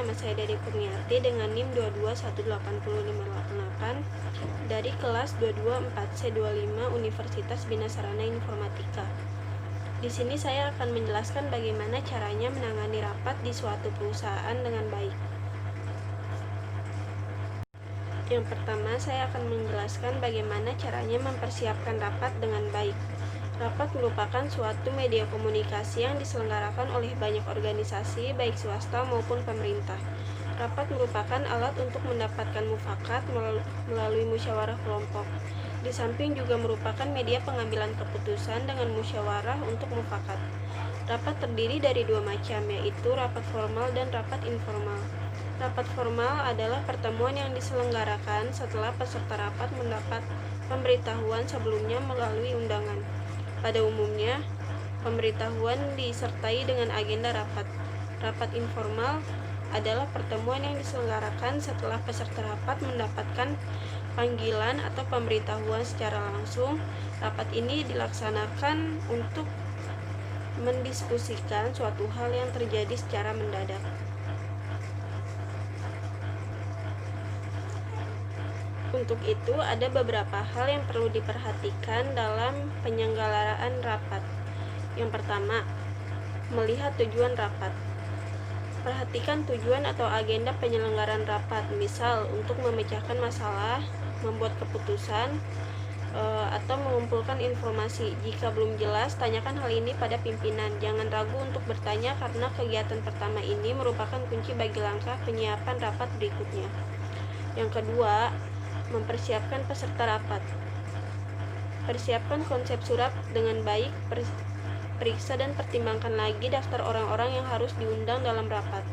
nama saya Dede Kurniati dengan NIM 2218058 dari kelas 224C25 Universitas Bina Sarana Informatika. Di sini saya akan menjelaskan bagaimana caranya menangani rapat di suatu perusahaan dengan baik. Yang pertama, saya akan menjelaskan bagaimana caranya mempersiapkan rapat dengan baik. Rapat merupakan suatu media komunikasi yang diselenggarakan oleh banyak organisasi, baik swasta maupun pemerintah. Rapat merupakan alat untuk mendapatkan mufakat melalui musyawarah kelompok. Di samping juga merupakan media pengambilan keputusan dengan musyawarah untuk mufakat. Rapat terdiri dari dua macam, yaitu rapat formal dan rapat informal. Rapat formal adalah pertemuan yang diselenggarakan setelah peserta rapat mendapat pemberitahuan sebelumnya melalui undangan. Pada umumnya, pemberitahuan disertai dengan agenda rapat. Rapat informal adalah pertemuan yang diselenggarakan setelah peserta rapat mendapatkan panggilan atau pemberitahuan secara langsung. Rapat ini dilaksanakan untuk mendiskusikan suatu hal yang terjadi secara mendadak. Untuk itu, ada beberapa hal yang perlu diperhatikan dalam penyelenggaraan rapat. Yang pertama, melihat tujuan rapat. Perhatikan tujuan atau agenda penyelenggaraan rapat, misal untuk memecahkan masalah, membuat keputusan, atau mengumpulkan informasi. Jika belum jelas, tanyakan hal ini pada pimpinan. Jangan ragu untuk bertanya karena kegiatan pertama ini merupakan kunci bagi langkah penyiapan rapat berikutnya. Yang kedua, mempersiapkan peserta rapat. Persiapkan konsep surat dengan baik, periksa dan pertimbangkan lagi daftar orang-orang yang harus diundang dalam rapat,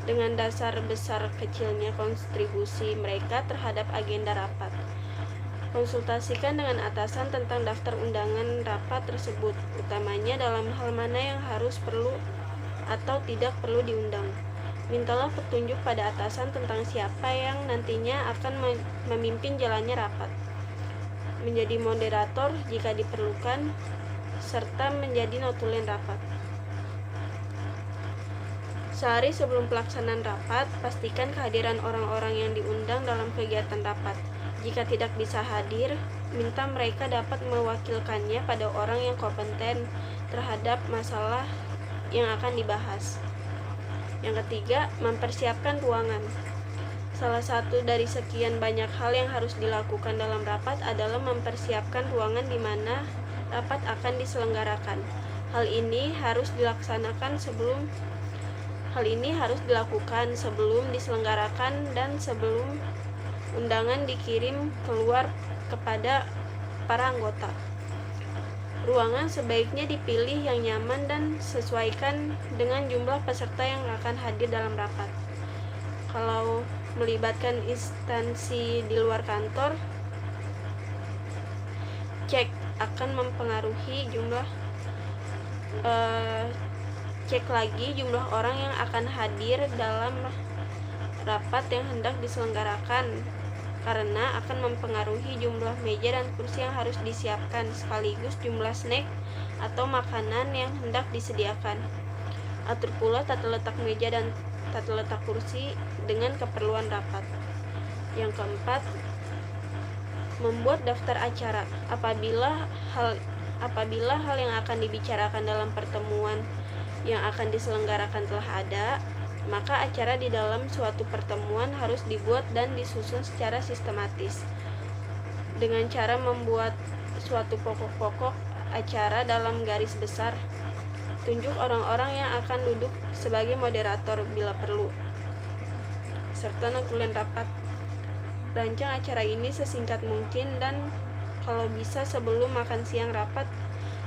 dengan dasar besar kecilnya kontribusi mereka terhadap agenda rapat. Konsultasikan dengan atasan tentang daftar undangan rapat tersebut, utamanya dalam hal mana yang perlu atau tidak perlu diundang. Mintalah petunjuk pada atasan tentang siapa yang nantinya akan memimpin jalannya rapat, menjadi moderator jika diperlukan, serta menjadi notulen rapat. Sehari sebelum pelaksanaan rapat, pastikan kehadiran orang-orang yang diundang dalam kegiatan rapat. Jika tidak bisa hadir, minta mereka dapat mewakilkannya pada orang yang kompeten terhadap masalah yang akan dibahas. Yang ketiga, mempersiapkan ruangan. Salah satu dari sekian banyak hal yang harus dilakukan dalam rapat adalah mempersiapkan ruangan di mana rapat akan diselenggarakan. Hal ini harus dilakukan sebelum diselenggarakan dan sebelum undangan dikirim keluar kepada para anggota. Ruangan sebaiknya dipilih yang nyaman dan sesuaikan dengan jumlah peserta yang akan hadir dalam rapat. Kalau melibatkan instansi di luar kantor, cek lagi jumlah orang yang akan hadir dalam rapat yang hendak diselenggarakan, karena akan mempengaruhi jumlah meja dan kursi yang harus disiapkan, sekaligus jumlah snack atau makanan yang hendak disediakan. Atur pula tata letak meja dan tata letak kursi dengan keperluan rapat. Yang keempat, membuat daftar acara. Apabila hal yang akan dibicarakan dalam pertemuan yang akan diselenggarakan telah ada, maka acara di dalam suatu pertemuan harus dibuat dan disusun secara sistematis dengan cara membuat suatu pokok-pokok acara dalam garis besar. Tunjuk orang-orang yang akan duduk sebagai moderator bila perlu, serta notulen rapat. Rancang acara ini sesingkat mungkin dan kalau bisa sebelum makan siang rapat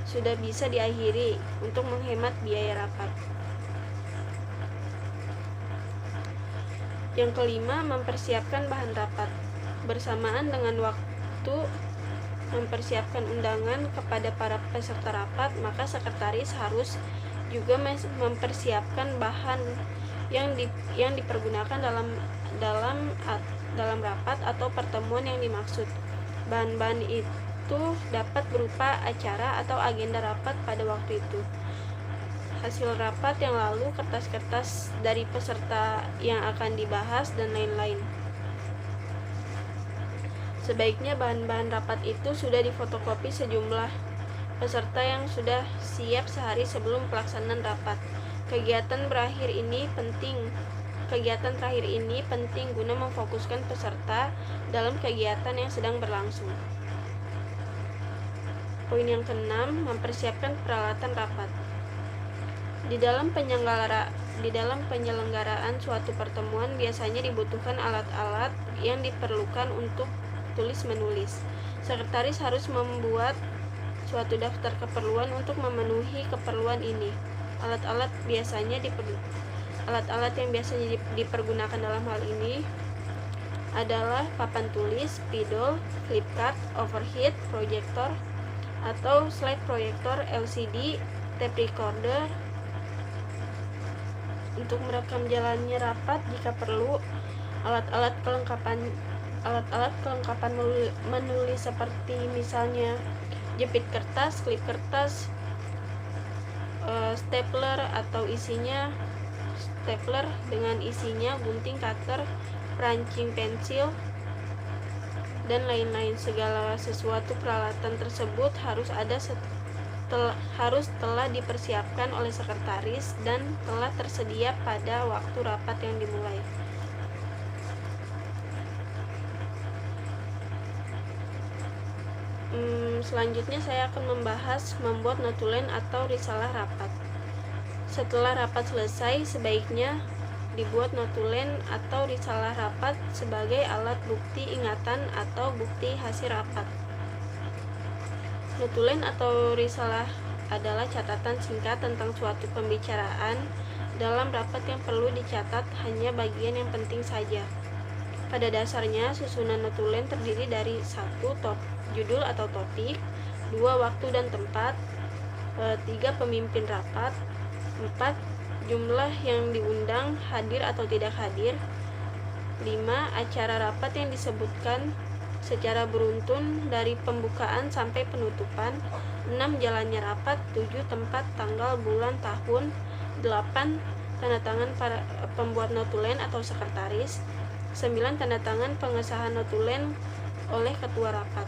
sudah bisa diakhiri untuk menghemat biaya rapat. Yang kelima, mempersiapkan bahan rapat. Bersamaan dengan waktu mempersiapkan undangan kepada para peserta rapat, maka sekretaris harus juga mempersiapkan bahan yang dipergunakan dalam rapat atau pertemuan yang dimaksud. Bahan-bahan itu dapat berupa acara atau agenda rapat pada waktu itu. hasil rapat yang lalu, kertas-kertas dari peserta yang akan dibahas, dan lain-lain. Sebaiknya bahan-bahan rapat itu sudah difotokopi sejumlah peserta yang sudah siap sehari sebelum pelaksanaan rapat. Kegiatan terakhir ini penting guna memfokuskan peserta dalam kegiatan yang sedang berlangsung. Poin yang keenam, mempersiapkan peralatan rapat. Di dalam penyelenggaraan suatu pertemuan biasanya dibutuhkan alat-alat yang diperlukan untuk tulis-menulis. Sekretaris harus membuat suatu daftar keperluan untuk memenuhi keperluan ini. Alat-alat yang biasanya dipergunakan dalam hal ini adalah papan tulis, spidol, flipchart, overhead, proyektor atau slide proyektor, LCD, tape recorder untuk merekam jalannya rapat jika perlu. Alat-alat kelengkapan menulis seperti misalnya jepit kertas, klip kertas, stapler dengan isinya, gunting, cutter, perancing pensil, dan lain-lain. Segala sesuatu peralatan tersebut harus telah dipersiapkan oleh sekretaris dan telah tersedia pada waktu rapat yang dimulai. Selanjutnya saya akan membahas membuat notulen atau risalah rapat. Setelah rapat selesai, sebaiknya dibuat notulen atau risalah rapat sebagai alat bukti ingatan atau bukti hasil rapat. Notulen atau risalah adalah catatan singkat tentang suatu pembicaraan dalam rapat yang perlu dicatat hanya bagian yang penting saja. Pada dasarnya, susunan notulen terdiri dari 1. Judul atau topik, 2. Waktu dan tempat, 3. Pemimpin rapat, 4. Jumlah yang diundang, hadir atau tidak hadir, 5. Acara rapat yang disebutkan secara beruntun dari pembukaan sampai penutupan, 6. Jalannya rapat, 7. Tempat, tanggal, bulan, tahun, 8. Tanda tangan para pembuat notulen atau sekretaris, 9. Tanda tangan pengesahan notulen oleh ketua rapat.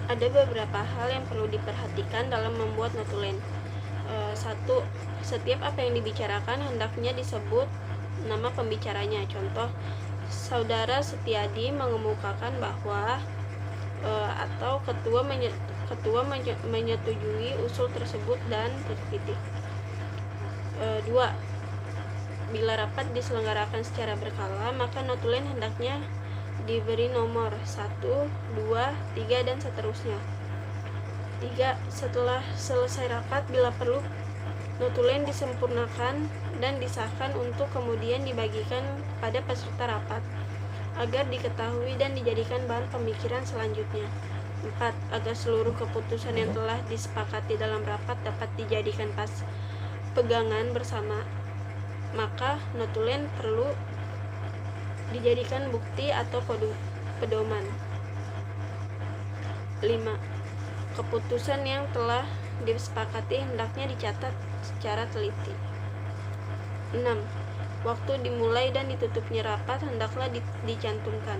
Ada beberapa hal yang perlu diperhatikan dalam membuat notulen. 1. Setiap apa yang dibicarakan hendaknya disebut nama pembicaranya. Contoh, Saudara Setiadi mengemukakan bahwa atau ketua menyetujui usul tersebut dan titik-titik. 2. Bila rapat diselenggarakan secara berkala, maka notulen hendaknya diberi nomor 1, 2, 3, dan seterusnya. 3. Setelah selesai rapat, bila perlu, notulen disempurnakan dan disahkan untuk kemudian dibagikan pada peserta rapat agar diketahui dan dijadikan bahan pemikiran selanjutnya. 4. Agar seluruh keputusan yang telah disepakati dalam rapat dapat dijadikan pegangan bersama, maka notulen perlu dijadikan bukti atau pedoman. 5. Keputusan yang telah disepakati hendaknya dicatat secara teliti. 6. Waktu dimulai dan ditutupnya rapat hendaklah dicantumkan.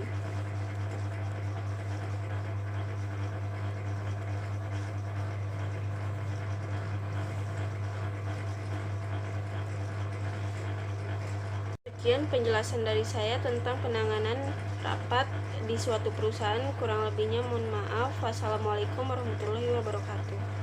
Sekian penjelasan dari saya tentang penanganan rapat di suatu perusahaan. Kurang lebihnya mohon maaf. Wassalamualaikum warahmatullahi wabarakatuh.